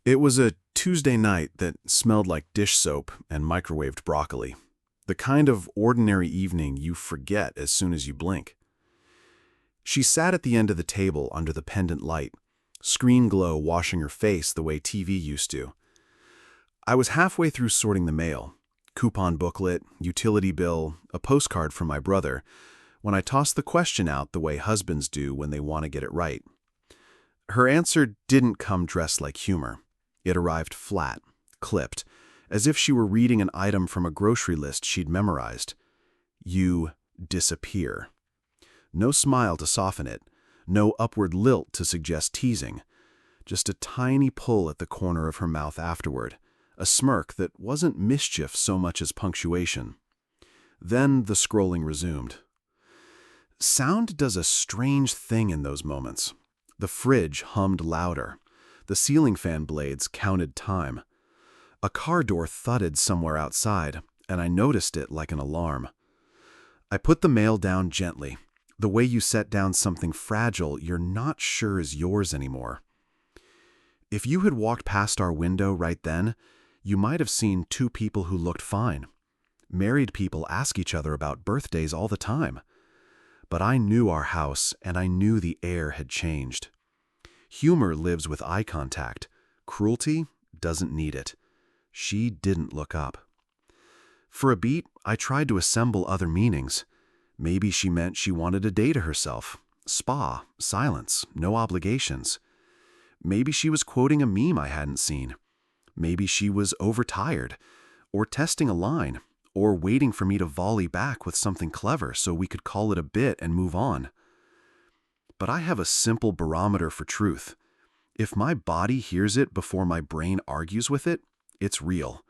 It was a Tuesday night that smelled like dish soap and microwaved broccoli. The kind of ordinary evening you forget as soon as you blink. She sat at the end of the table under the pendant light, screen glow washing her face the way TV used to. I was halfway through sorting the mail, coupon booklet, utility bill, a postcard from my brother, when I tossed the question out the way husbands do when they want to get it right. Her answer didn't come dressed like humor. It arrived flat, clipped, as if she were reading an item from a grocery list she'd memorized. You disappear. No smile to soften it, no upward lilt to suggest teasing. Just a tiny pull at the corner of her mouth afterward, a smirk that wasn't mischief so much as punctuation. Then the scrolling resumed. Sound does a strange thing in those moments. The fridge hummed louder. The ceiling fan blades counted time. A car door thudded somewhere outside, and I noticed it like an alarm. I put the mail down gently, the way you set down something fragile you're not sure is yours anymore. If you had walked past our window right then, you might have seen two people who looked fine. Married people ask each other about birthdays all the time. But I knew our house, and I knew the air had changed. Humor lives with eye contact. Cruelty doesn't need it. She didn't look up. For a beat, I tried to assemble other meanings. Maybe she meant she wanted a day to herself. Spa, silence, no obligations. Maybe she was quoting a meme I hadn't seen. Maybe she was overtired, or testing a line, or waiting for me to volley back with something clever so we could call it a bit and move on. But I have a simple barometer for truth. If my body hears it before my brain argues with it, it's real.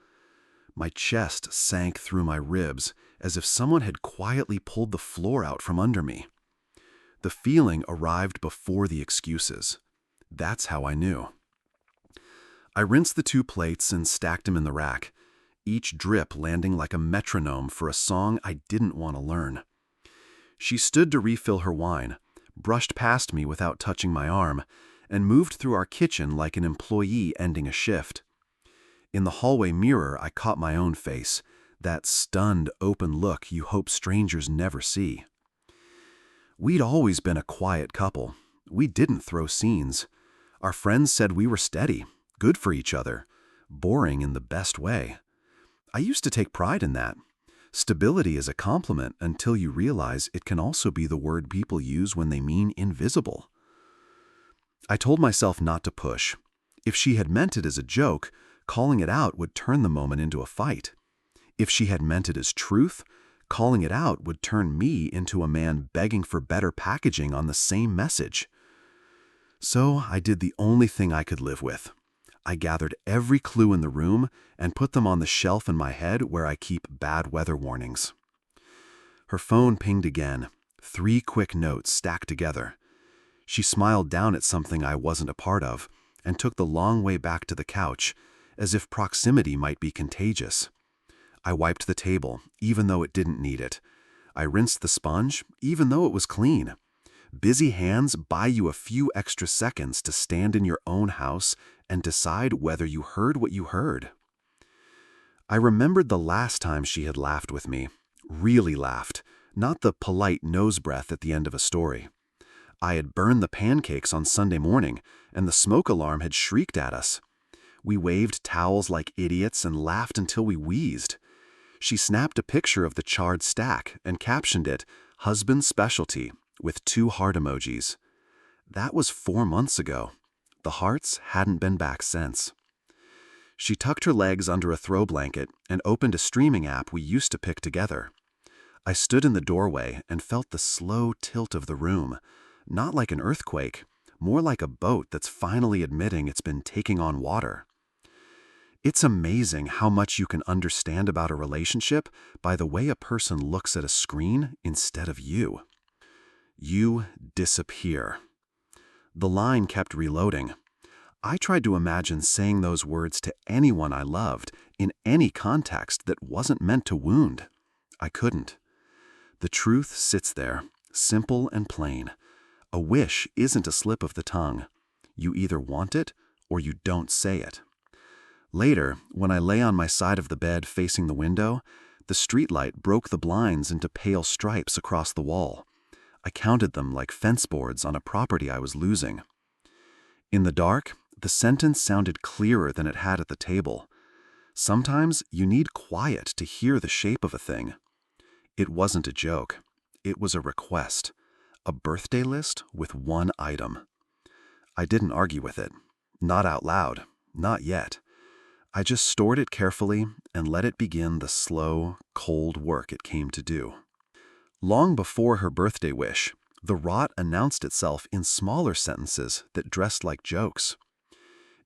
My chest sank through my ribs as if someone had quietly pulled the floor out from under me. The feeling arrived before the excuses. That's how I knew. I rinsed the two plates and stacked them in the rack, each drip landing like a metronome for a song I didn't want to learn. She stood to refill her wine, brushed past me without touching my arm, and moved through our kitchen like an employee ending a shift. In the hallway mirror, I caught my own face, that stunned, open look you hope strangers never see. We'd always been a quiet couple. We didn't throw scenes. Our friends said we were steady, good for each other, boring in the best way. I used to take pride in that. Stability is a compliment until you realize it can also be the word people use when they mean invisible. I told myself not to push. If she had meant it as a joke, calling it out would turn the moment into a fight. If she had meant it as truth, calling it out would turn me into a man begging for better packaging on the same message. So I did the only thing I could live with. I gathered every clue in the room and put them on the shelf in my head where I keep bad weather warnings. Her phone pinged again, 3 quick notes stacked together. She smiled down at something I wasn't a part of and took the long way back to the couch, as if proximity might be contagious. I wiped the table, even though it didn't need it. I rinsed the sponge, even though it was clean. Busy hands buy you a few extra seconds to stand in your own house and decide whether you heard what you heard. I remembered the last time she had laughed with me, really laughed, not the polite nose breath at the end of a story. I had burned the pancakes on Sunday morning, and the smoke alarm had shrieked at us. We waved towels like idiots and laughed until we wheezed. She snapped a picture of the charred stack and captioned it, "Husband's Specialty," with 2 heart emojis. That was 4 months ago. The hearts hadn't been back since. She tucked her legs under a throw blanket and opened a streaming app we used to pick together. I stood in the doorway and felt the slow tilt of the room, not like an earthquake, more like a boat that's finally admitting it's been taking on water. It's amazing how much you can understand about a relationship by the way a person looks at a screen instead of you. You disappear. The line kept reloading. I tried to imagine saying those words to anyone I loved in any context that wasn't meant to wound. I couldn't. The truth sits there, simple and plain. A wish isn't a slip of the tongue. You either want it or you don't say it. Later, when I lay on my side of the bed facing the window, the streetlight broke the blinds into pale stripes across the wall. I counted them like fence boards on a property I was losing. In the dark, the sentence sounded clearer than it had at the table. Sometimes you need quiet to hear the shape of a thing. It wasn't a joke. It was a request. A birthday list with one item. I didn't argue with it. Not out loud. Not yet. I just stored it carefully and let it begin the slow, cold work it came to do. Long before her birthday wish, the rot announced itself in smaller sentences that dressed like jokes.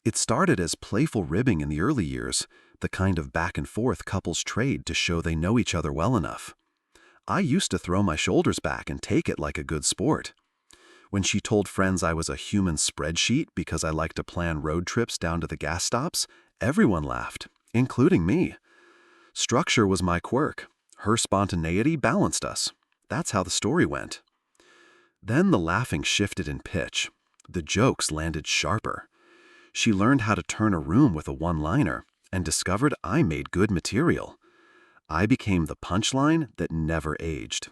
It started as playful ribbing in the early years, the kind of back and forth couples trade to show they know each other well enough. I used to throw my shoulders back and take it like a good sport. When she told friends I was a human spreadsheet because I liked to plan road trips down to the gas stops, everyone laughed, including me. Structure was my quirk. Her spontaneity balanced us. That's how the story went. Then the laughing shifted in pitch. The jokes landed sharper. She learned how to turn a room with a one-liner and discovered I made good material. I became the punchline that never aged.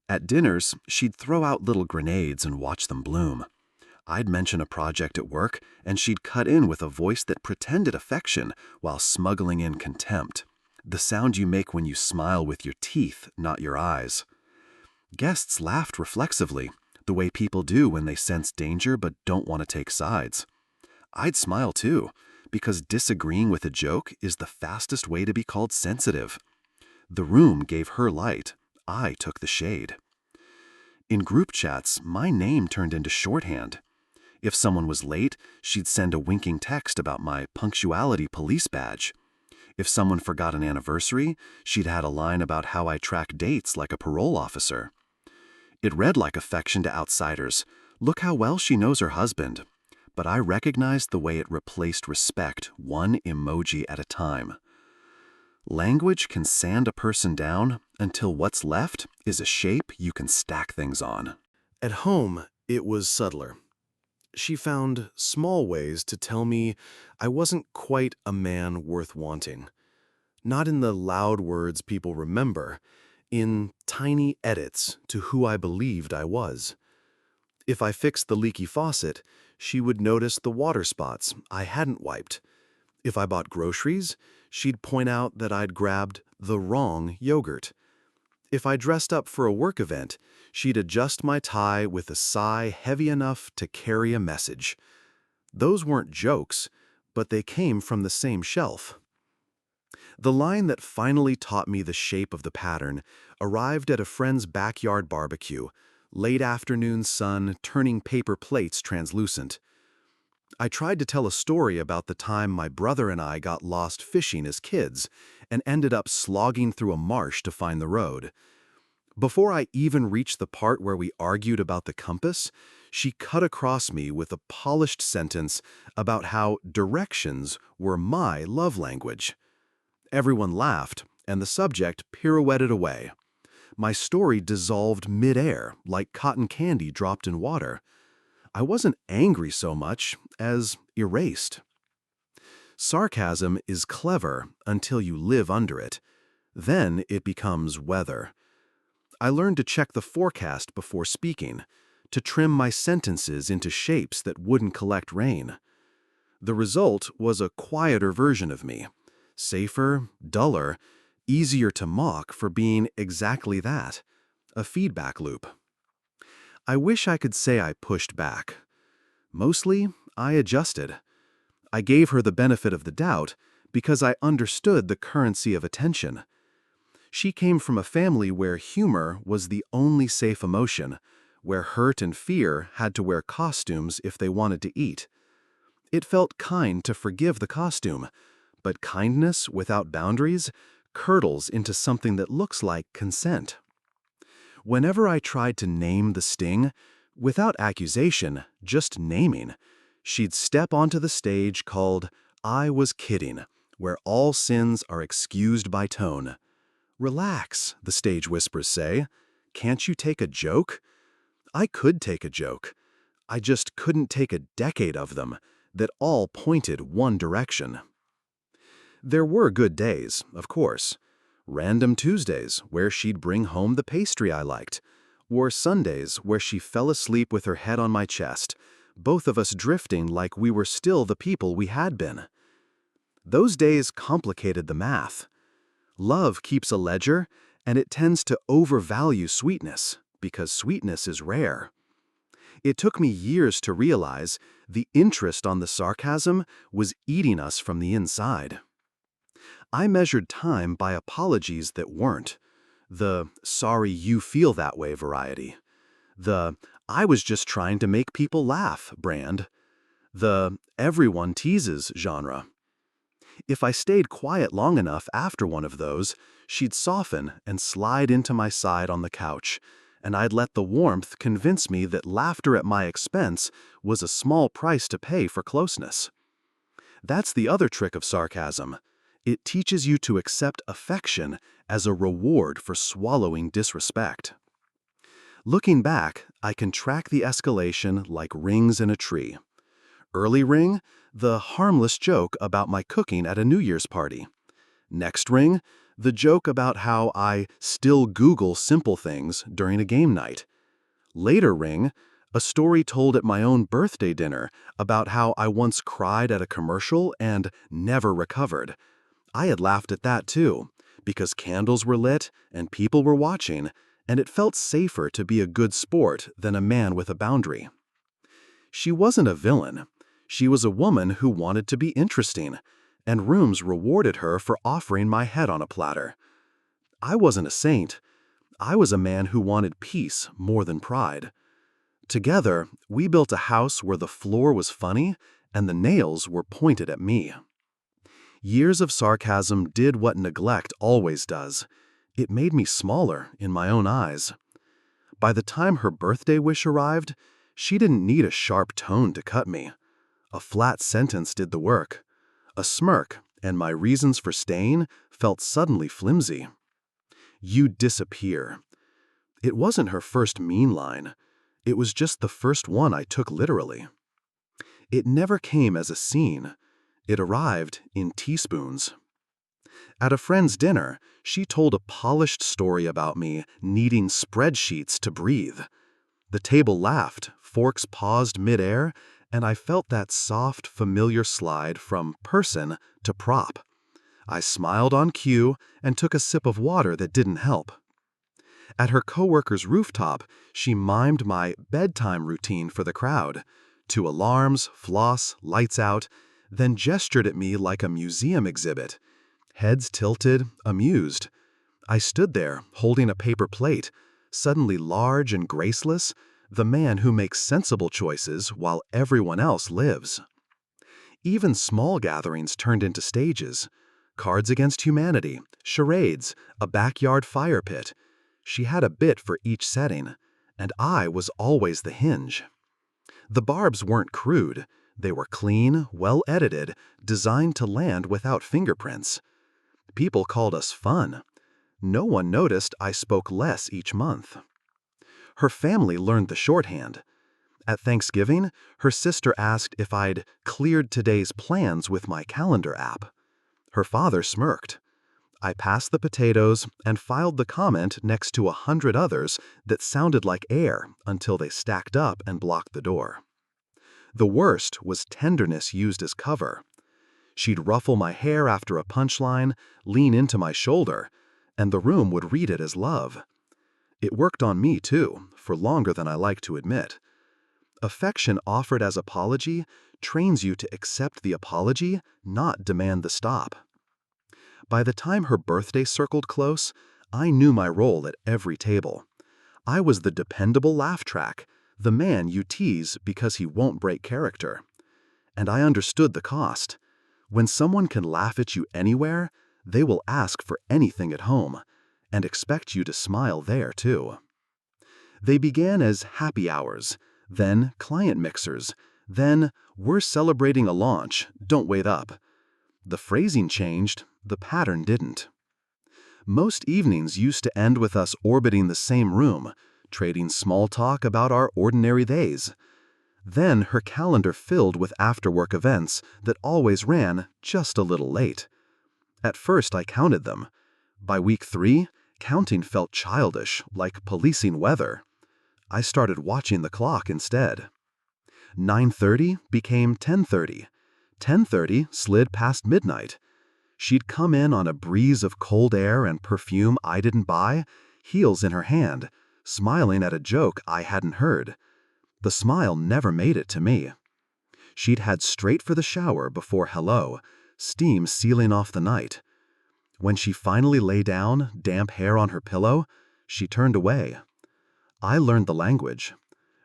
At dinners, she'd throw out little grenades and watch them bloom. I'd mention a project at work, and she'd cut in with a voice that pretended affection while smuggling in contempt. The sound you make when you smile with your teeth, not your eyes. Guests laughed reflexively, the way people do when they sense danger but don't want to take sides. I'd smile too, because disagreeing with a joke is the fastest way to be called sensitive. The room gave her light. I took the shade. In group chats, my name turned into shorthand. If someone was late, she'd send a winking text about my punctuality police badge. If someone forgot an anniversary, she'd had a line about how I track dates like a parole officer. It read like affection to outsiders. Look how well she knows her husband. But I recognized the way it replaced respect one emoji at a time. Language can sand a person down until what's left is a shape you can stack things on. At home, it was subtler. She found small ways to tell me I wasn't quite a man worth wanting. Not in the loud words people remember, in tiny edits to who I believed I was. If I fixed the leaky faucet, she would notice the water spots I hadn't wiped. If I bought groceries, she'd point out that I'd grabbed the wrong yogurt. If I dressed up for a work event, she'd adjust my tie with a sigh heavy enough to carry a message. Those weren't jokes, but they came from the same shelf. The line that finally taught me the shape of the pattern arrived at a friend's backyard barbecue, late afternoon sun turning paper plates translucent. I tried to tell a story about the time my brother and I got lost fishing as kids and ended up slogging through a marsh to find the road. Before I even reached the part where we argued about the compass, she cut across me with a polished sentence about how directions were my love language. Everyone laughed, and the subject pirouetted away. My story dissolved mid-air like cotton candy dropped in water. I wasn't angry so much as erased. Sarcasm is clever until you live under it. Then it becomes weather. I learned to check the forecast before speaking, to trim my sentences into shapes that wouldn't collect rain. The result was a quieter version of me, safer, duller, easier to mock for being exactly that, a feedback loop. I wish I could say I pushed back. Mostly, I adjusted. I gave her the benefit of the doubt because I understood the currency of attention. She came from a family where humor was the only safe emotion, where hurt and fear had to wear costumes if they wanted to eat. It felt kind to forgive the costume, but kindness without boundaries curdles into something that looks like consent. Whenever I tried to name the sting, without accusation, just naming, she'd step onto the stage called I Was Kidding, where all sins are excused by tone. Relax, the stage whispers say. Can't you take a joke? I could take a joke. I just couldn't take a decade of them that all pointed one direction. There were good days, of course. Random Tuesdays where she'd bring home the pastry I liked, or Sundays where she fell asleep with her head on my chest, both of us drifting like we were still the people we had been. Those days complicated the math. Love keeps a ledger, and it tends to overvalue sweetness, because sweetness is rare. It took me years to realize the interest on the sarcasm was eating us from the inside. I measured time by apologies that weren't. The "sorry you feel that way" variety. The "I was just trying to make people laugh" brand. The "everyone teases" genre. If I stayed quiet long enough after one of those, she'd soften and slide into my side on the couch, and I'd let the warmth convince me that laughter at my expense was a small price to pay for closeness. That's the other trick of sarcasm. It teaches you to accept affection as a reward for swallowing disrespect. Looking back, I can track the escalation like rings in a tree. Early ring, the harmless joke about my cooking at a New Year's party. Next ring, the joke about how I still Google simple things during a game night. Later ring, a story told at my own birthday dinner about how I once cried at a commercial and never recovered. I had laughed at that too, because candles were lit and people were watching, and it felt safer to be a good sport than a man with a boundary. She wasn't a villain. She was a woman who wanted to be interesting, and rooms rewarded her for offering my head on a platter. I wasn't a saint. I was a man who wanted peace more than pride. Together, we built a house where the floor was funny and the nails were pointed at me. Years of sarcasm did what neglect always does. It made me smaller in my own eyes. By the time her birthday wish arrived, she didn't need a sharp tone to cut me. A flat sentence did the work. A smirk, and my reasons for staying felt suddenly flimsy. "You disappear." It wasn't her first mean line. It was just the first one I took literally. It never came as a scene. It arrived in teaspoons. At a friend's dinner, she told a polished story about me needing spreadsheets to breathe. The table laughed, forks paused midair, and I felt that soft, familiar slide from person to prop. I smiled on cue and took a sip of water that didn't help. At her coworker's rooftop, she mimed my bedtime routine for the crowd. 2 alarms, floss, lights out, then gestured at me like a museum exhibit. Heads tilted, amused. I stood there, holding a paper plate, suddenly large and graceless, the man who makes sensible choices while everyone else lives. Even small gatherings turned into stages. Cards Against Humanity, charades, a backyard fire pit. She had a bit for each setting, and I was always the hinge. The barbs weren't crude. They were clean, well-edited, designed to land without fingerprints. People called us fun. No one noticed I spoke less each month. Her family learned the shorthand. At Thanksgiving, her sister asked if I'd cleared today's plans with my calendar app. Her father smirked. I passed the potatoes and filed the comment next to 100 others that sounded like air until they stacked up and blocked the door. The worst was tenderness used as cover. She'd ruffle my hair after a punchline, lean into my shoulder, and the room would read it as love. It worked on me, too, for longer than I like to admit. Affection offered as apology trains you to accept the apology, not demand the stop. By the time her birthday circled close, I knew my role at every table. I was the dependable laugh track, the man you tease because he won't break character. And I understood the cost. When someone can laugh at you anywhere, they will ask for anything at home, and expect you to smile there too. They began as happy hours, then client mixers, then "we're celebrating a launch, don't wait up." The phrasing changed, the pattern didn't. Most evenings used to end with us orbiting the same room, trading small talk about our ordinary days. Then her calendar filled with after-work events that always ran just a little late. At first, I counted them. By week 3, counting felt childish, like policing weather. I started watching the clock instead. 9:30 became 10:30. 10:30 slid past midnight. She'd come in on a breeze of cold air and perfume I didn't buy, heels in her hand, smiling at a joke I hadn't heard. The smile never made it to me. She'd head straight for the shower before hello, steam sealing off the night. When she finally lay down, damp hair on her pillow, she turned away. I learned the language.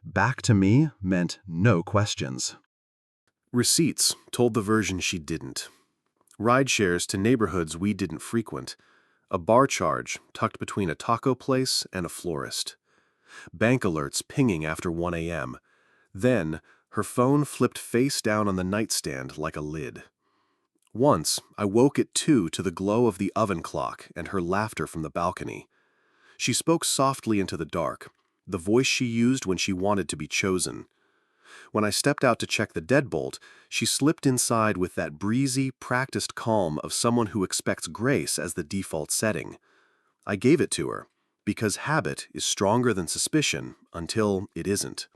Back to me meant no questions. Receipts told the version she didn't. Ride shares to neighborhoods we didn't frequent. A bar charge tucked between a taco place and a florist. Bank alerts pinging after 1 a.m. Then, her phone flipped face down on the nightstand like a lid. Once, I woke at 2 to the glow of the oven clock and her laughter from the balcony. She spoke softly into the dark, the voice she used when she wanted to be chosen. When I stepped out to check the deadbolt, she slipped inside with that breezy, practiced calm of someone who expects grace as the default setting. I gave it to her, because habit is stronger than suspicion until it isn't.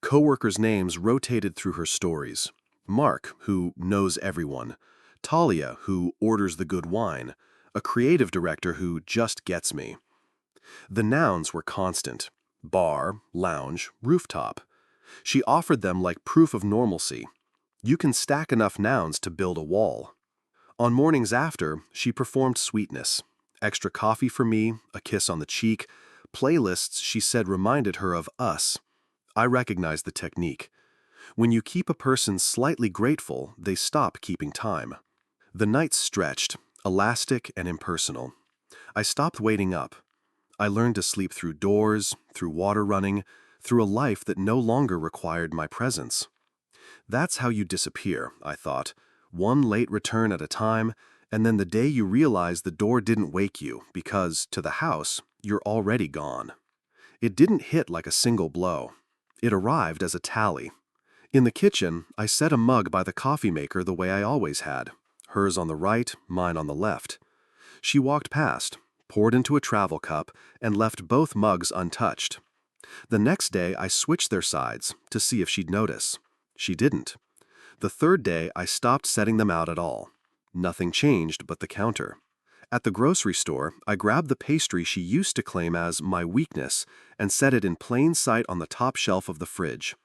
Coworkers' names rotated through her stories. Mark, who knows everyone. Talia, who orders the good wine. A creative director who just gets me. The nouns were constant. Bar, lounge, rooftop. She offered them like proof of normalcy. You can stack enough nouns to build a wall. On mornings after, she performed sweetness. Extra coffee for me, a kiss on the cheek, playlists she said reminded her of us. I recognized the technique. When you keep a person slightly grateful, they stop keeping time. The nights stretched, elastic and impersonal. I stopped waiting up. I learned to sleep through doors, through water running, through a life that no longer required my presence. That's how you disappear, I thought, one late return at a time, and then the day you realize the door didn't wake you because, to the house, you're already gone. It didn't hit like a single blow. It arrived as a tally. In the kitchen, I set a mug by the coffee maker the way I always had, hers on the right, mine on the left. She walked past, poured into a travel cup, and left both mugs untouched. The next day, I switched their sides to see if she'd notice. She didn't. The third day, I stopped setting them out at all. Nothing changed but the counter. At the grocery store, I grabbed the pastry she used to claim as my weakness and set it in plain sight on the top shelf of the fridge.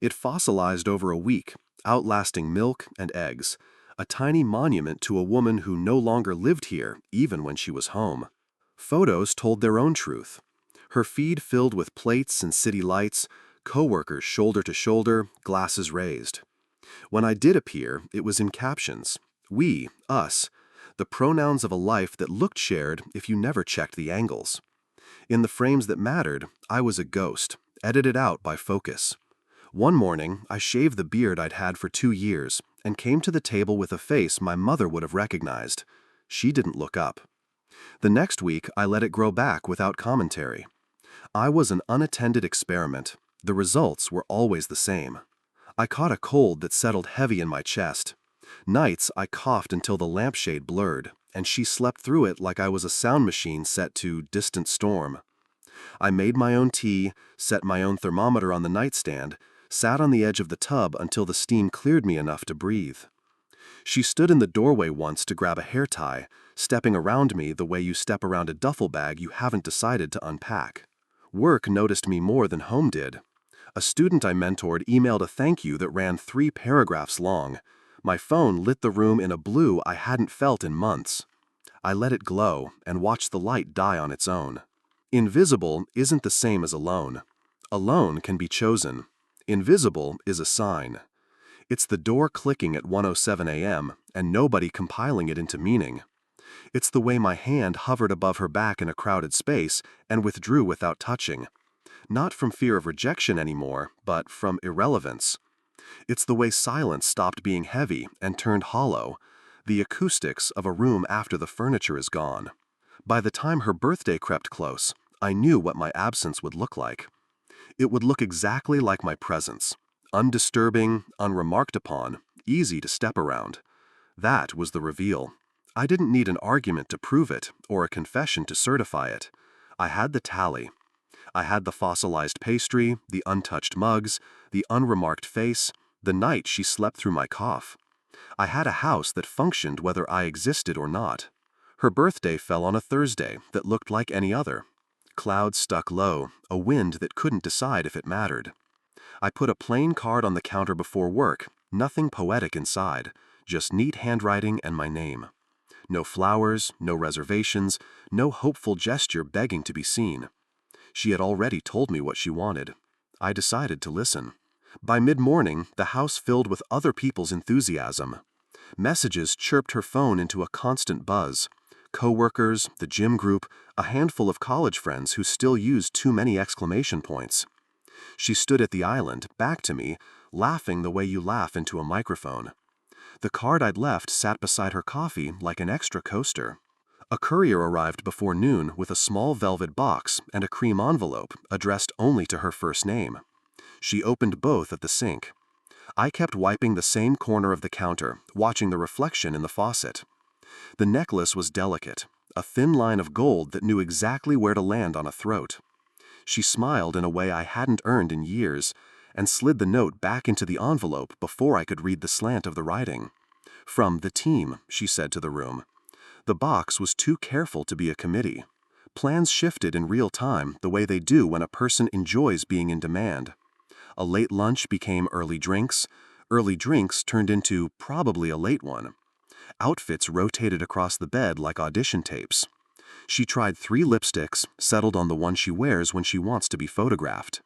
It fossilized over a week, outlasting milk and eggs, a tiny monument to a woman who no longer lived here, even when she was home. Photos told their own truth. Her feed filled with plates and city lights, coworkers shoulder to shoulder, glasses raised. When I did appear, it was in captions. We, us, the pronouns of a life that looked shared if you never checked the angles. In the frames that mattered, I was a ghost, edited out by focus. One morning, I shaved the beard I'd had for 2 years and came to the table with a face my mother would have recognized. She didn't look up. The next week, I let it grow back without commentary. I was an unattended experiment. The results were always the same. I caught a cold that settled heavy in my chest. Nights, I coughed until the lampshade blurred, and she slept through it like I was a sound machine set to distant storm. I made my own tea, set my own thermometer on the nightstand, sat on the edge of the tub until the steam cleared me enough to breathe. She stood in the doorway once to grab a hair tie, stepping around me the way you step around a duffel bag you haven't decided to unpack. Work noticed me more than home did. A student I mentored emailed a thank you that ran 3 paragraphs long. My phone lit the room in a blue I hadn't felt in months. I let it glow and watched the light die on its own. Invisible isn't the same as alone. Alone can be chosen. Invisible is a sign. It's the door clicking at 1:07 a.m. and nobody compiling it into meaning. It's the way my hand hovered above her back in a crowded space and withdrew without touching. Not from fear of rejection anymore, but from irrelevance. It's the way silence stopped being heavy and turned hollow, the acoustics of a room after the furniture is gone. By the time her birthday crept close, I knew what my absence would look like. It would look exactly like my presence, undisturbing, unremarked upon, easy to step around. That was the reveal. I didn't need an argument to prove it or a confession to certify it. I had the tally. I had the fossilized pastry, the untouched mugs, the unremarked face, the night she slept through my cough. I had a house that functioned whether I existed or not. Her birthday fell on a Thursday that looked like any other. Clouds stuck low, a wind that couldn't decide if it mattered. I put a plain card on the counter before work, nothing poetic inside, just neat handwriting and my name. No flowers, no reservations, no hopeful gesture begging to be seen. She had already told me what she wanted. I decided to listen. By mid-morning, the house filled with other people's enthusiasm. Messages chirped her phone into a constant buzz. Coworkers, the gym group, a handful of college friends who still used too many exclamation points. She stood at the island, back to me, laughing the way you laugh into a microphone. The card I'd left sat beside her coffee like an extra coaster. A courier arrived before noon with a small velvet box and a cream envelope addressed only to her first name. She opened both at the sink. I kept wiping the same corner of the counter, watching the reflection in the faucet. The necklace was delicate, a thin line of gold that knew exactly where to land on a throat. She smiled in a way I hadn't earned in years, and slid the note back into the envelope before I could read the slant of the writing. From the team, she said to the room. The box was too careful to be a committee. Plans shifted in real time the way they do when a person enjoys being in demand. A late lunch became early drinks turned into probably a late one. Outfits rotated across the bed like audition tapes. She tried 3 lipsticks, settled on the one she wears when she wants to be photographed.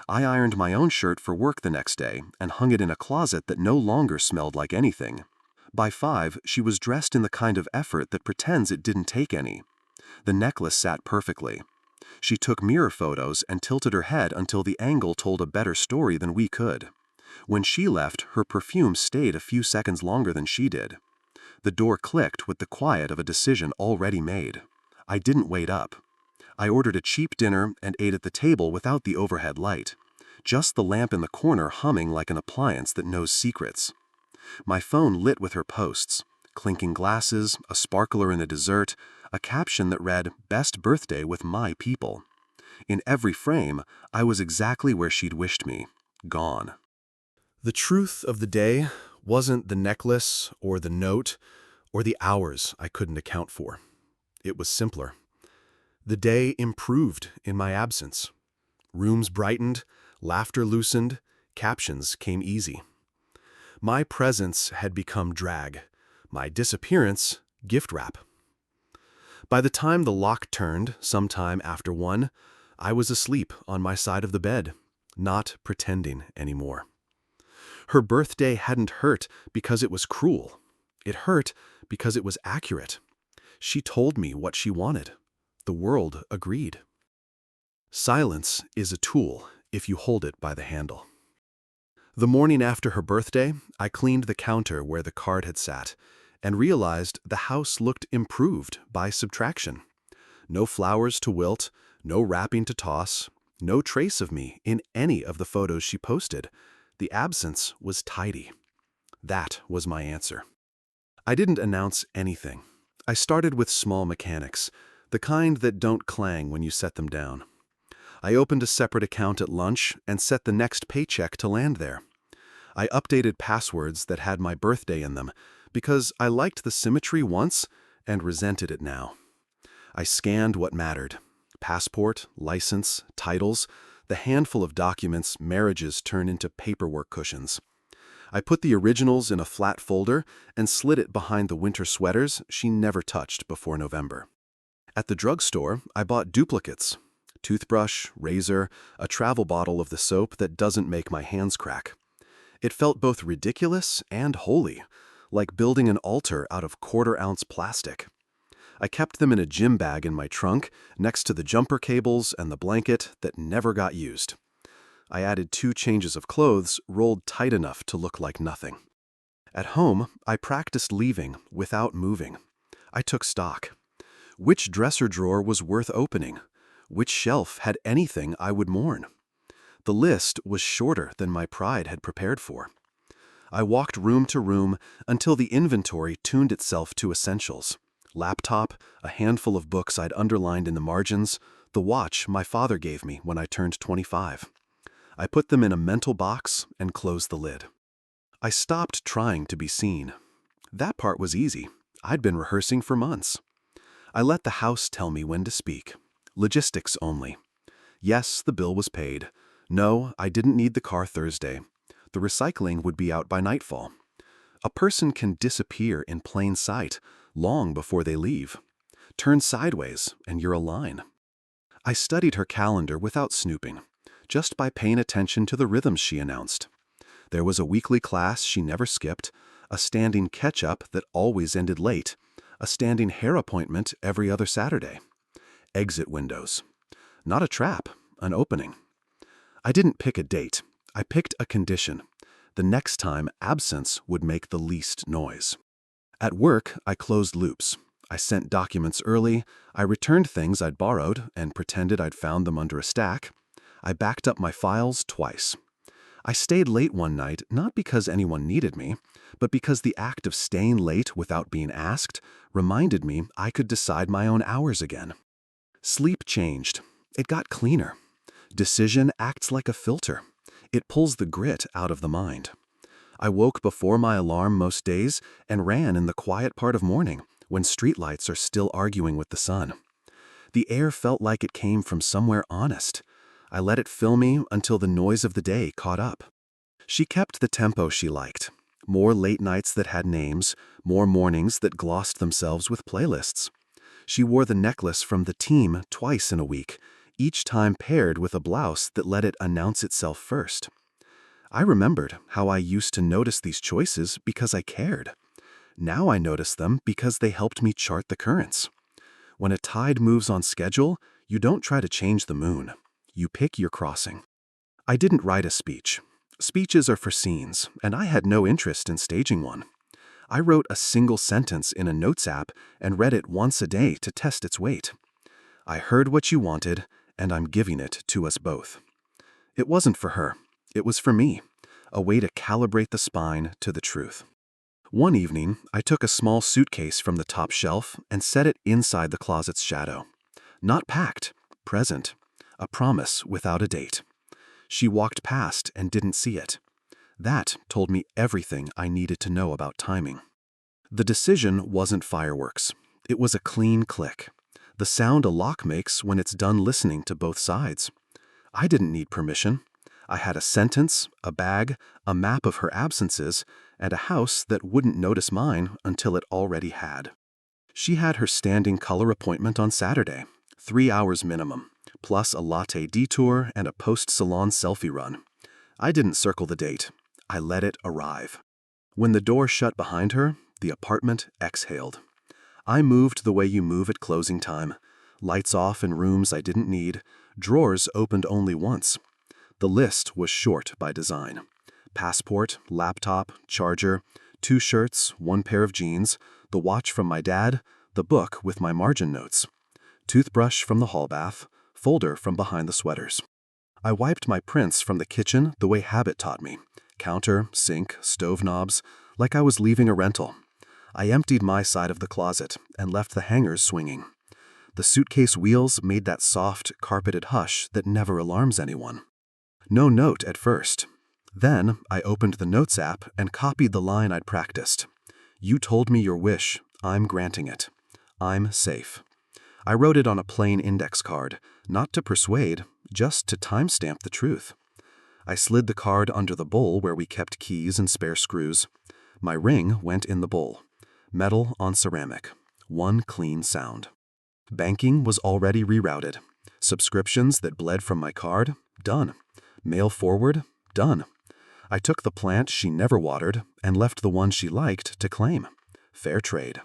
I ironed my own shirt for work the next day and hung it in a closet that no longer smelled like anything. By 5, she was dressed in the kind of effort that pretends it didn't take any. The necklace sat perfectly. She took mirror photos and tilted her head until the angle told a better story than we could. When she left, her perfume stayed a few seconds longer than she did. The door clicked with the quiet of a decision already made. I didn't wait up. I ordered a cheap dinner and ate at the table without the overhead light. Just the lamp in the corner humming like an appliance that knows secrets. My phone lit with her posts. Clinking glasses, a sparkler in a dessert, a caption that read, "Best birthday with my people." In every frame, I was exactly where she'd wished me. Gone. The truth of the day wasn't the necklace or the note or the hours I couldn't account for. It was simpler. The day improved in my absence. Rooms brightened, laughter loosened, captions came easy. My presence had become drag. My disappearance, gift wrap. By the time the lock turned, sometime after 1, I was asleep on my side of the bed, not pretending anymore. Her birthday hadn't hurt because it was cruel. It hurt because it was accurate. She told me what she wanted. The world agreed. Silence is a tool if you hold it by the handle. The morning after her birthday, I cleaned the counter where the card had sat and realized the house looked improved by subtraction. No flowers to wilt, no wrapping to toss, no trace of me in any of the photos she posted. The absence was tidy. That was my answer. I didn't announce anything. I started with small mechanics, the kind that don't clang when you set them down. I opened a separate account at lunch and set the next paycheck to land there. I updated passwords that had my birthday in them because I liked the symmetry once and resented it now. I scanned what mattered: passport, license, titles, the handful of documents marriages turn into paperwork cushions. I put the originals in a flat folder and slid it behind the winter sweaters she never touched before November. At the drugstore, I bought duplicates: toothbrush, razor, a travel bottle of the soap that doesn't make my hands crack. It felt both ridiculous and holy, like building an altar out of quarter-ounce plastic. I kept them in a gym bag in my trunk, next to the jumper cables and the blanket that never got used. I added 2 changes of clothes rolled tight enough to look like nothing. At home, I practiced leaving without moving. I took stock. Which dresser drawer was worth opening? Which shelf had anything I would mourn? The list was shorter than my pride had prepared for. I walked room to room until the inventory tuned itself to essentials. Laptop, a handful of books I'd underlined in the margins, the watch my father gave me when I turned 25. I put them in a mental box and closed the lid. I stopped trying to be seen. That part was easy. I'd been rehearsing for months. I let the house tell me when to speak. Logistics only. Yes, the bill was paid. No, I didn't need the car Thursday. The recycling would be out by nightfall. A person can disappear in plain sight long before they leave. Turn sideways and you're a line. I studied her calendar without snooping, just by paying attention to the rhythms she announced. There was a weekly class she never skipped, a standing catch-up that always ended late, a standing hair appointment every other Saturday. Exit windows. Not a trap, an opening. I didn't pick a date. I picked a condition. The next time absence would make the least noise. At work, I closed loops. I sent documents early, I returned things I'd borrowed and pretended I'd found them under a stack. I backed up my files twice. I stayed late one night not because anyone needed me, but because the act of staying late without being asked reminded me I could decide my own hours again. Sleep changed. It got cleaner. Decision acts like a filter. It pulls the grit out of the mind. I woke before my alarm most days and ran in the quiet part of morning when streetlights are still arguing with the sun. The air felt like it came from somewhere honest. I let it fill me until the noise of the day caught up. She kept the tempo she liked. More late nights that had names, more mornings that glossed themselves with playlists. She wore the necklace from the team twice in a week, each time paired with a blouse that let it announce itself first. I remembered how I used to notice these choices because I cared. Now I notice them because they helped me chart the currents. When a tide moves on schedule, you don't try to change the moon. You pick your crossing. I didn't write a speech. Speeches are for scenes, and I had no interest in staging one. I wrote a single sentence in a notes app and read it once a day to test its weight. I heard what you wanted, and I'm giving it to us both. It wasn't for her. It was for me, a way to calibrate the spine to the truth. One evening, I took a small suitcase from the top shelf and set it inside the closet's shadow. Not packed, present, a promise without a date. She walked past and didn't see it. That told me everything I needed to know about timing. The decision wasn't fireworks. It was a clean click. The sound a lock makes when it's done listening to both sides. I didn't need permission. I had a sentence, a bag, a map of her absences, and a house that wouldn't notice mine until it already had. She had her standing color appointment on Saturday, 3 hours minimum, plus a latte detour and a post-salon selfie run. I didn't circle the date. I let it arrive. When the door shut behind her, the apartment exhaled. I moved the way you move at closing time. Lights off in rooms I didn't need. Drawers opened only once. The list was short by design. Passport, laptop, charger, 2 shirts, 1 pair of jeans, the watch from my dad, the book with my margin notes, toothbrush from the hall bath, folder from behind the sweaters. I wiped my prints from the kitchen the way habit taught me. Counter, sink, stove knobs, like I was leaving a rental. I emptied my side of the closet and left the hangers swinging. The suitcase wheels made that soft, carpeted hush that never alarms anyone. No note at first. Then I opened the Notes app and copied the line I'd practiced. You told me your wish. I'm granting it. I'm safe. I wrote it on a plain index card, not to persuade, just to timestamp the truth. I slid the card under the bowl where we kept keys and spare screws. My ring went in the bowl. Metal on ceramic. One clean sound. Banking was already rerouted. Subscriptions that bled from my card, done. Mail forward, done. I took the plant she never watered and left the one she liked to claim. Fair trade.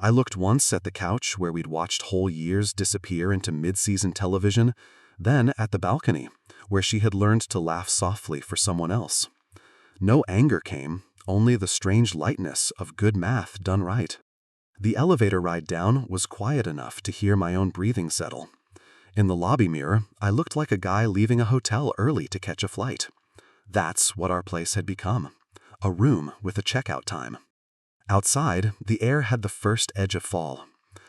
I looked once at the couch where we'd watched whole years disappear into mid-season television, then at the balcony where she had learned to laugh softly for someone else. No anger came, only the strange lightness of good math done right. The elevator ride down was quiet enough to hear my own breathing settle. In the lobby mirror, I looked like a guy leaving a hotel early to catch a flight. That's what our place had become. a room with a checkout time. Outside, the air had the first edge of fall.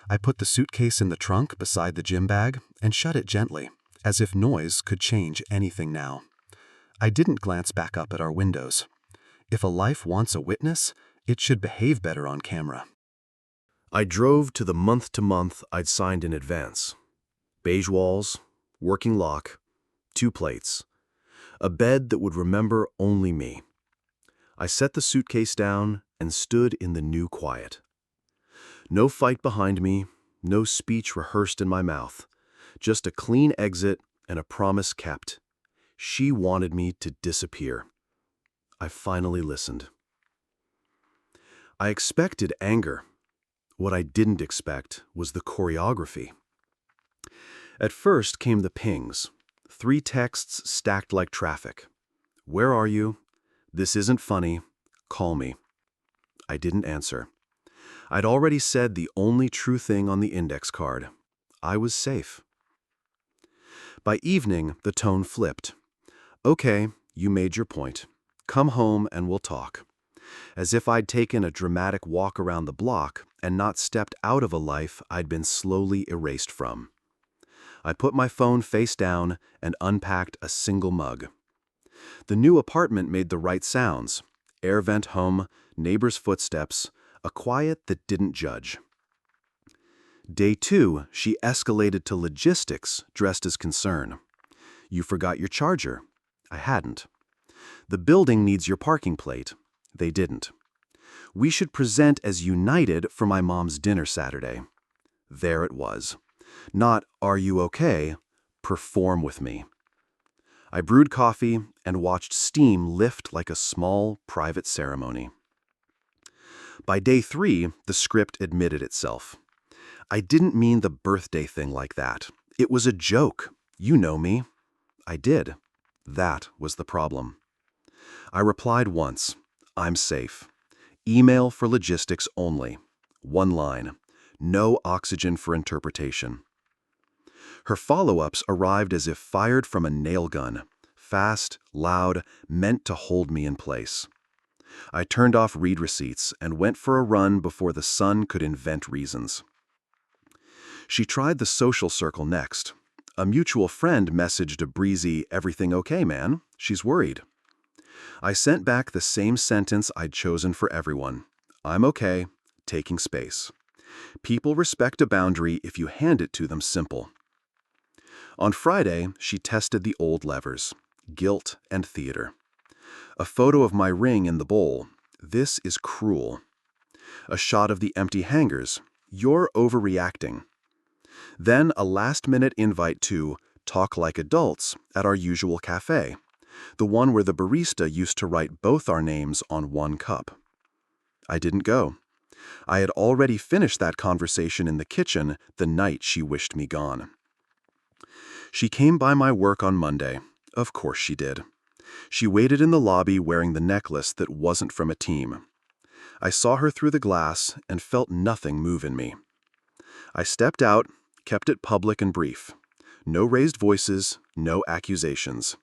I put the suitcase in the trunk beside the gym bag and shut it gently, as if noise could change anything now. I didn't glance back up at our windows. If a life wants a witness, it should behave better on camera. I drove to the month-to-month I'd signed in advance. Beige walls, working lock, 2 plates, a bed that would remember only me. I set the suitcase down and stood in the new quiet. No fight behind me, no speech rehearsed in my mouth, just a clean exit and a promise kept. She wanted me to disappear. I finally listened. I expected anger. What I didn't expect was the choreography. At first came the pings, 3 texts stacked like traffic. Where are you? This isn't funny. Call me. I didn't answer. I'd already said the only true thing on the index card. I was safe. By evening, the tone flipped. Okay, you made your point. Come home and we'll talk. As if I'd taken a dramatic walk around the block and not stepped out of a life I'd been slowly erased from. I put my phone face down and unpacked a single mug. The new apartment made the right sounds. Air vent hum, neighbors' footsteps, a quiet that didn't judge. Day 2, she escalated to logistics dressed as concern. You forgot your charger. I hadn't. The building needs your parking plate. They didn't. We should present as united for my mom's dinner Saturday. There it was. Not, are you okay? Perform with me. I brewed coffee and watched steam lift like a small, private ceremony. By day 3, the script admitted itself. I didn't mean the birthday thing like that. It was a joke. You know me. I did. That was the problem. I replied once. I'm safe. Email for logistics only. 1 line. No oxygen for interpretation. Her follow-ups arrived as if fired from a nail gun. Fast, loud, meant to hold me in place. I turned off read receipts and went for a run before the sun could invent reasons. She tried the social circle next. A mutual friend messaged a breezy, "Everything okay, man? She's worried." I sent back the same sentence I'd chosen for everyone. I'm okay, taking space. People respect a boundary if you hand it to them simple. On Friday, she tested the old levers, guilt and theater. A photo of my ring in the bowl. This is cruel. A shot of the empty hangers. You're overreacting. Then a last-minute invite to Talk Like Adults at our usual cafe, the one where the barista used to write both our names on 1 cup. I didn't go. I had already finished that conversation in the kitchen the night she wished me gone. She came by my work on Monday. Of course she did. She waited in the lobby wearing the necklace that wasn't from a team. I saw her through the glass and felt nothing move in me. I stepped out, kept it public and brief. No raised voices, no accusations.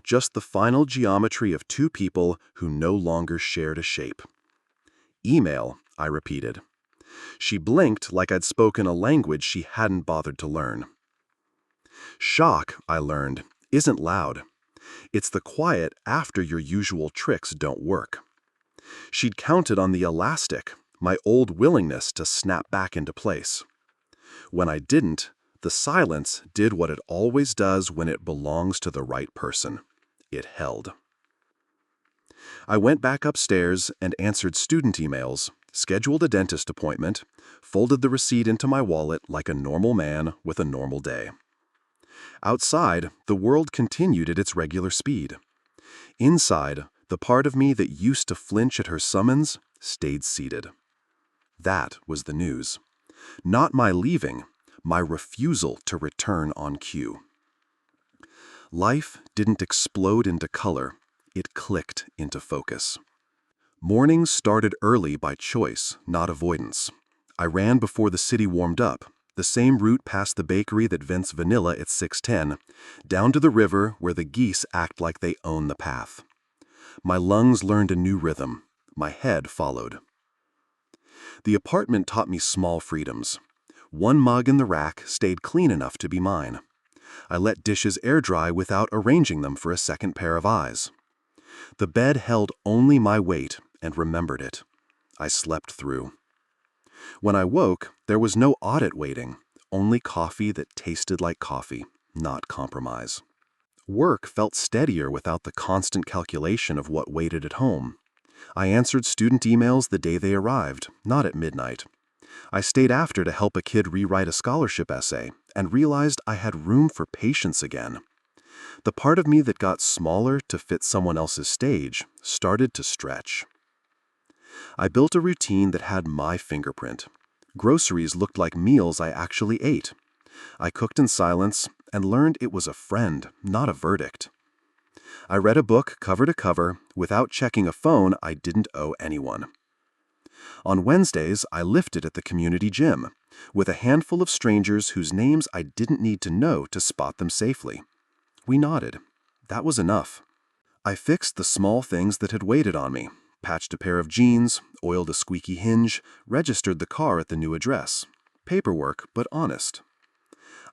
Just the final geometry of 2 people who no longer shared a shape. Email, I repeated. She blinked like I'd spoken a language she hadn't bothered to learn. Shock, I learned, isn't loud. It's the quiet after your usual tricks don't work. She'd counted on the elastic, my old willingness to snap back into place. When I didn't, the silence did what it always does when it belongs to the right person. It held. I went back upstairs and answered student emails, scheduled a dentist appointment, folded the receipt into my wallet like a normal man with a normal day. Outside, the world continued at its regular speed. Inside, the part of me that used to flinch at her summons stayed seated. That was the news. Not my leaving, my refusal to return on cue. Life didn't explode into color, it clicked into focus. Mornings started early by choice, not avoidance. I ran before the city warmed up, the same route past the bakery that vents vanilla at 6:10, down to the river where the geese act like they own the path. My lungs learned a new rhythm. My head followed. The apartment taught me small freedoms. One mug in the rack stayed clean enough to be mine. I let dishes air dry without arranging them for a second pair of eyes. The bed held only my weight and remembered it. I slept through. When I woke, there was no audit waiting, only coffee that tasted like coffee, not compromise. Work felt steadier without the constant calculation of what waited at home. I answered student emails the day they arrived, not at midnight. I stayed after to help a kid rewrite a scholarship essay and realized I had room for patience again. The part of me that got smaller to fit someone else's stage started to stretch. I built a routine that had my fingerprint. Groceries looked like meals I actually ate. I cooked in silence and learned it was a friend, not a verdict. I read a book cover to cover without checking a phone I didn't owe anyone. On Wednesdays, I lifted at the community gym, with a handful of strangers whose names I didn't need to know to spot them safely. We nodded. That was enough. I fixed the small things that had waited on me, patched a pair of jeans, oiled a squeaky hinge, registered the car at the new address. Paperwork, but honest.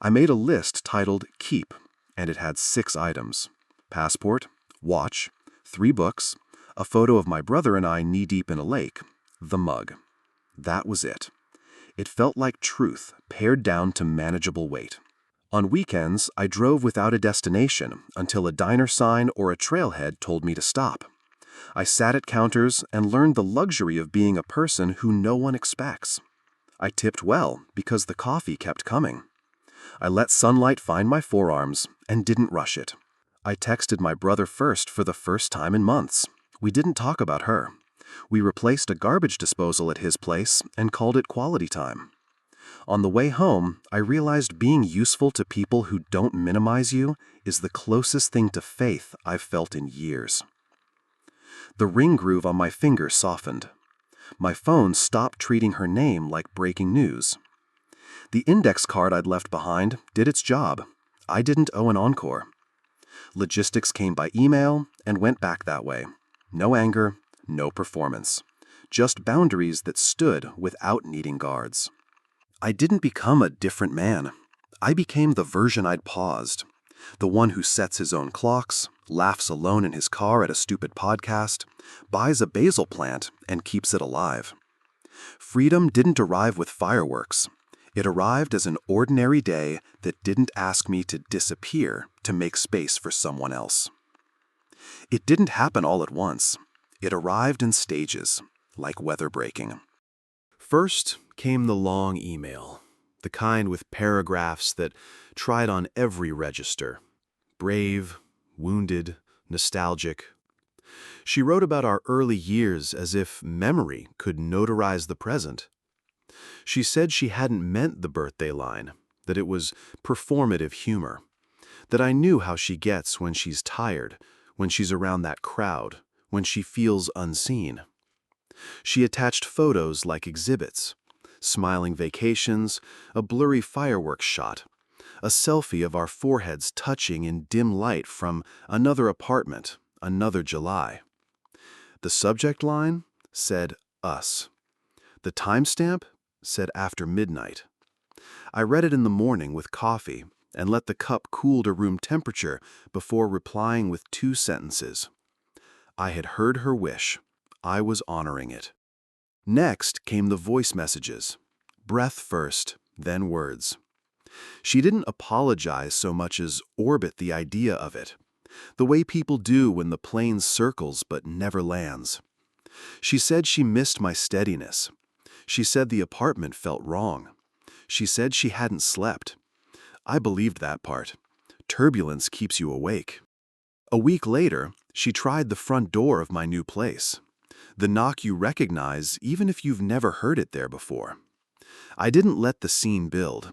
I made a list titled Keep, and it had 6 items: passport, watch, 3 books, a photo of my brother and I knee-deep in a lake, the mug. That was it. It felt like truth, pared down to manageable weight. On weekends, I drove without a destination until a diner sign or a trailhead told me to stop. I sat at counters and learned the luxury of being a person who no one expects. I tipped well because the coffee kept coming. I let sunlight find my forearms and didn't rush it. I texted my brother first for the first time in months. We didn't talk about her. We replaced a garbage disposal at his place and called it quality time. On the way home, I realized being useful to people who don't minimize you is the closest thing to faith I've felt in years. The ring groove on my finger softened. My phone stopped treating her name like breaking news. The index card I'd left behind did its job. I didn't owe an encore. Logistics came by email and went back that way. No anger, no performance. Just boundaries that stood without needing guards. I didn't become a different man. I became the version I'd paused. The one who sets his own clocks, laughs alone in his car at a stupid podcast, buys a basil plant and keeps it alive. Freedom didn't arrive with fireworks. It arrived as an ordinary day that didn't ask me to disappear to make space for someone else. It didn't happen all at once. It arrived in stages, like weather breaking. First came the long email, the kind with paragraphs that tried on every register. Brave, wounded, nostalgic. She wrote about our early years as if memory could notarize the present. She said she hadn't meant the birthday line, that it was performative humor, that I knew how she gets when she's tired, when she's around that crowd, when she feels unseen. She attached photos like exhibits, smiling vacations, a blurry fireworks shot, a selfie of our foreheads touching in dim light from another apartment, another July. The subject line said us. The timestamp said after midnight. I read it in the morning with coffee and let the cup cool to room temperature before replying with 2 sentences. I had heard her wish. I was honoring it. Next came the voice messages. Breath first, then words. She didn't apologize so much as orbit the idea of it, the way people do when the plane circles but never lands. She said she missed my steadiness. She said the apartment felt wrong. She said she hadn't slept. I believed that part. Turbulence keeps you awake. A week later, she tried the front door of my new place. The knock you recognize even if you've never heard it there before. I didn't let the scene build.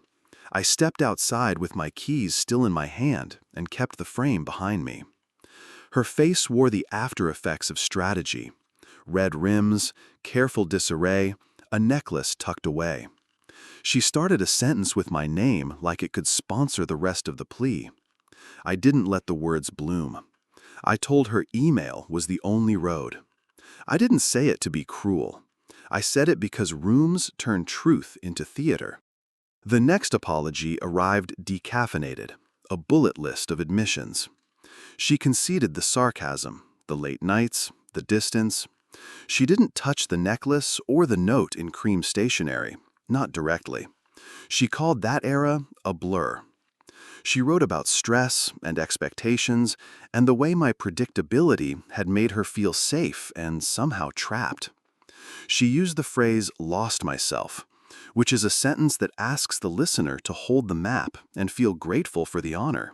I stepped outside with my keys still in my hand and kept the frame behind me. Her face wore the after effects of strategy. Red rims, careful disarray, a necklace tucked away. She started a sentence with my name like it could sponsor the rest of the plea. I didn't let the words bloom. I told her email was the only road. I didn't say it to be cruel. I said it because rooms turn truth into theater. The next apology arrived decaffeinated, a bullet list of admissions. She conceded the sarcasm, the late nights, the distance. She didn't touch the necklace or the note in cream stationery, not directly. She called that era a blur. She wrote about stress and expectations and the way my predictability had made her feel safe and somehow trapped. She used the phrase "lost myself," which is a sentence that asks the listener to hold the map and feel grateful for the honor.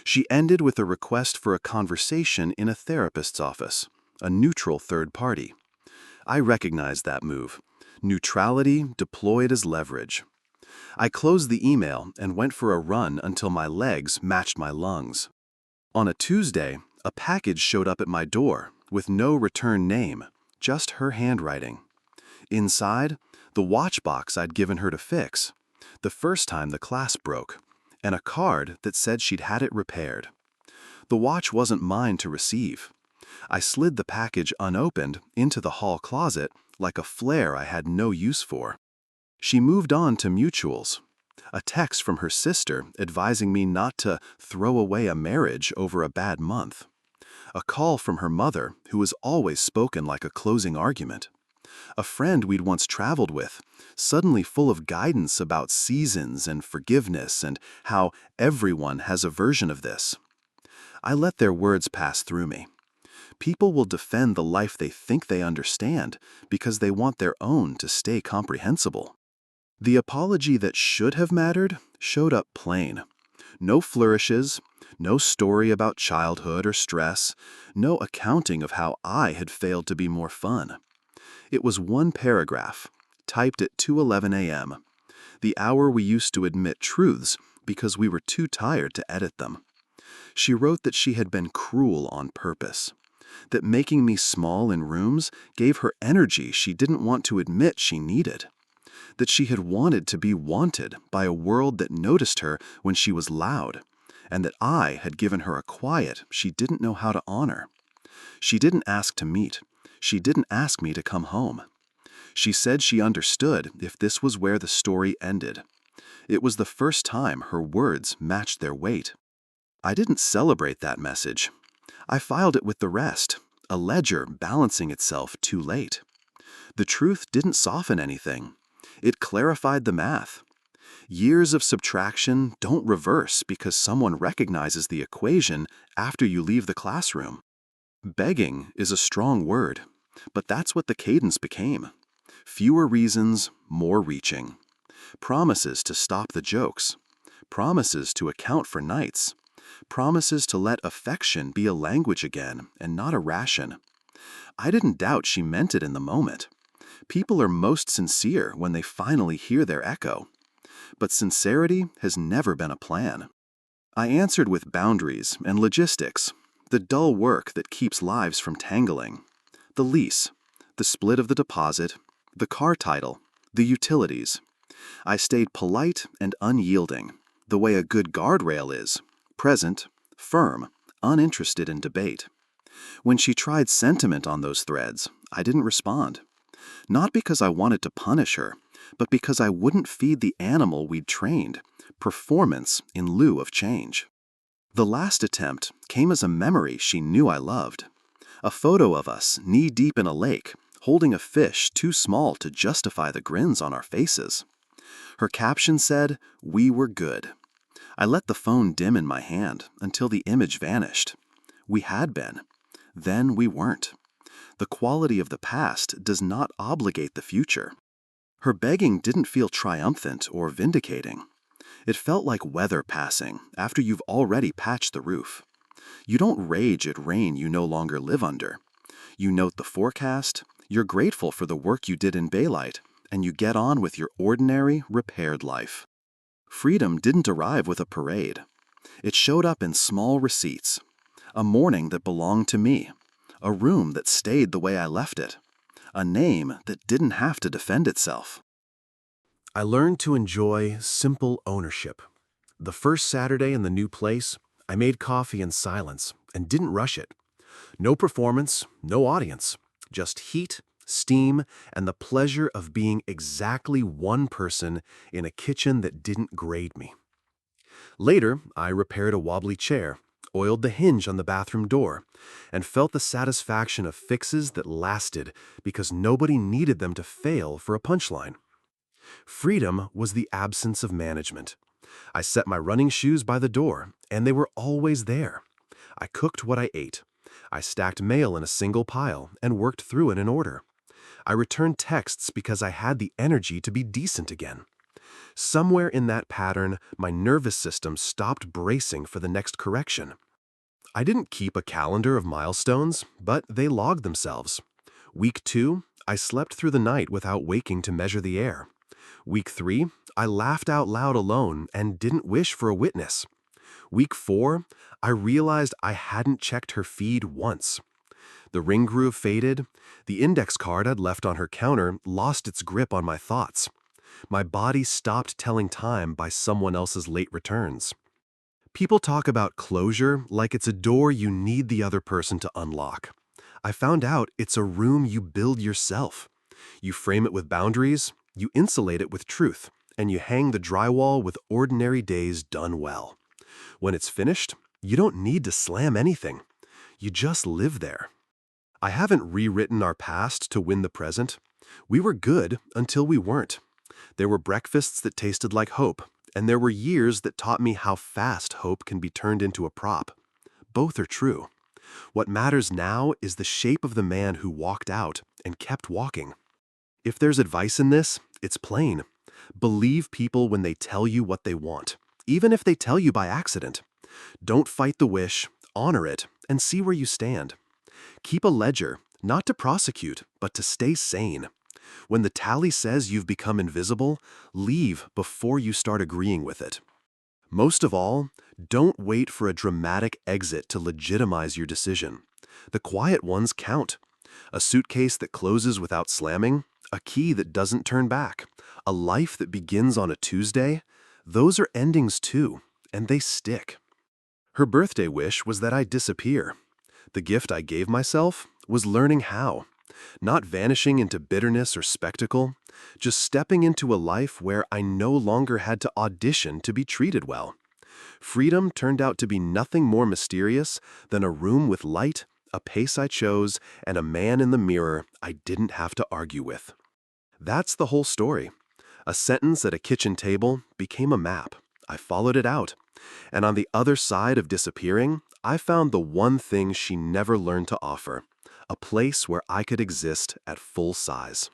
She ended with a request for a conversation in a therapist's office, a neutral third party. I recognized that move. Neutrality deployed as leverage. I closed the email and went for a run until my legs matched my lungs. On a Tuesday, a package showed up at my door with no return name, just her handwriting. Inside, the watch box I'd given her to fix, the first time the clasp broke, and a card that said she'd had it repaired. The watch wasn't mine to receive. I slid the package unopened into the hall closet like a flare I had no use for. She moved on to mutuals. A text from her sister advising me not to throw away a marriage over a bad month. A call from her mother, who was always spoken like a closing argument. A friend we'd once traveled with, suddenly full of guidance about seasons and forgiveness and how everyone has a version of this. I let their words pass through me. People will defend the life they think they understand because they want their own to stay comprehensible. The apology that should have mattered showed up plain. No flourishes, no story about childhood or stress, no accounting of how I had failed to be more fun. It was one paragraph, typed at 2:11 a.m., the hour we used to admit truths because we were too tired to edit them. She wrote that she had been cruel on purpose, that making me small in rooms gave her energy she didn't want to admit she needed, that she had wanted to be wanted by a world that noticed her when she was loud, and that I had given her a quiet she didn't know how to honor. She didn't ask to meet. She didn't ask me to come home. She said she understood if this was where the story ended. It was the first time her words matched their weight. I didn't celebrate that message. I filed it with the rest, a ledger balancing itself too late. The truth didn't soften anything. It clarified the math. Years of subtraction don't reverse because someone recognizes the equation after you leave the classroom. Begging is a strong word, but that's what the cadence became. Fewer reasons, more reaching. Promises to stop the jokes. Promises to account for nights. Promises to let affection be a language again and not a ration. I didn't doubt she meant it in the moment. People are most sincere when they finally hear their echo. But sincerity has never been a plan. I answered with boundaries and logistics, the dull work that keeps lives from tangling. The lease, the split of the deposit, the car title, the utilities. I stayed polite and unyielding, the way a good guardrail is, present, firm, uninterested in debate. When she tried sentiment on those threads, I didn't respond. Not because I wanted to punish her, but because I wouldn't feed the animal we'd trained, performance in lieu of change. The last attempt came as a memory she knew I loved. A photo of us knee-deep in a lake, holding a fish too small to justify the grins on our faces. Her caption said, "We were good." I let the phone dim in my hand until the image vanished. We had been. Then we weren't. The quality of the past does not obligate the future. Her begging didn't feel triumphant or vindicating. It felt like weather passing after you've already patched the roof. You don't rage at rain you no longer live under. You note the forecast, you're grateful for the work you did in daylight, and you get on with your ordinary, repaired life. Freedom didn't arrive with a parade. It showed up in small receipts. A morning that belonged to me. A room that stayed the way I left it. A name that didn't have to defend itself. I learned to enjoy simple ownership. The first Saturday in the new place, I made coffee in silence, and didn't rush it. No performance, no audience, just heat, steam, and the pleasure of being exactly one person in a kitchen that didn't grade me. Later, I repaired a wobbly chair, oiled the hinge on the bathroom door, and felt the satisfaction of fixes that lasted because nobody needed them to fail for a punchline. Freedom was the absence of management. I set my running shoes by the door, and they were always there. I cooked what I ate. I stacked mail in a single pile and worked through it in order. I returned texts because I had the energy to be decent again. Somewhere in that pattern, my nervous system stopped bracing for the next correction. I didn't keep a calendar of milestones, but they logged themselves. Week 2, I slept through the night without waking to measure the air. Week 3, I laughed out loud alone and didn't wish for a witness. Week 4, I realized I hadn't checked her feed once. The ring groove faded. The index card I'd left on her counter lost its grip on my thoughts. My body stopped telling time by someone else's late returns. People talk about closure like it's a door you need the other person to unlock. I found out it's a room you build yourself. You frame it with boundaries, you insulate it with truth, and you hang the drywall with ordinary days done well. When it's finished, you don't need to slam anything. You just live there. I haven't rewritten our past to win the present. We were good until we weren't. There were breakfasts that tasted like hope, and there were years that taught me how fast hope can be turned into a prop. Both are true. What matters now is the shape of the man who walked out and kept walking. If there's advice in this, it's plain. Believe people when they tell you what they want, even if they tell you by accident. Don't fight the wish, honor it, and see where you stand. Keep a ledger, not to prosecute, but to stay sane. When the tally says you've become invisible, leave before you start agreeing with it. Most of all, don't wait for a dramatic exit to legitimize your decision. The quiet ones count. A suitcase that closes without slamming, a key that doesn't turn back, a life that begins on a Tuesday, those are endings too, and they stick. Her birthday wish was that I disappear. The gift I gave myself was learning how. Not vanishing into bitterness or spectacle, just stepping into a life where I no longer had to audition to be treated well. Freedom turned out to be nothing more mysterious than a room with light, a pace I chose, and a man in the mirror I didn't have to argue with. That's the whole story. A sentence at a kitchen table became a map. I followed it out. And on the other side of disappearing, I found the one thing she never learned to offer. A place where I could exist at full size.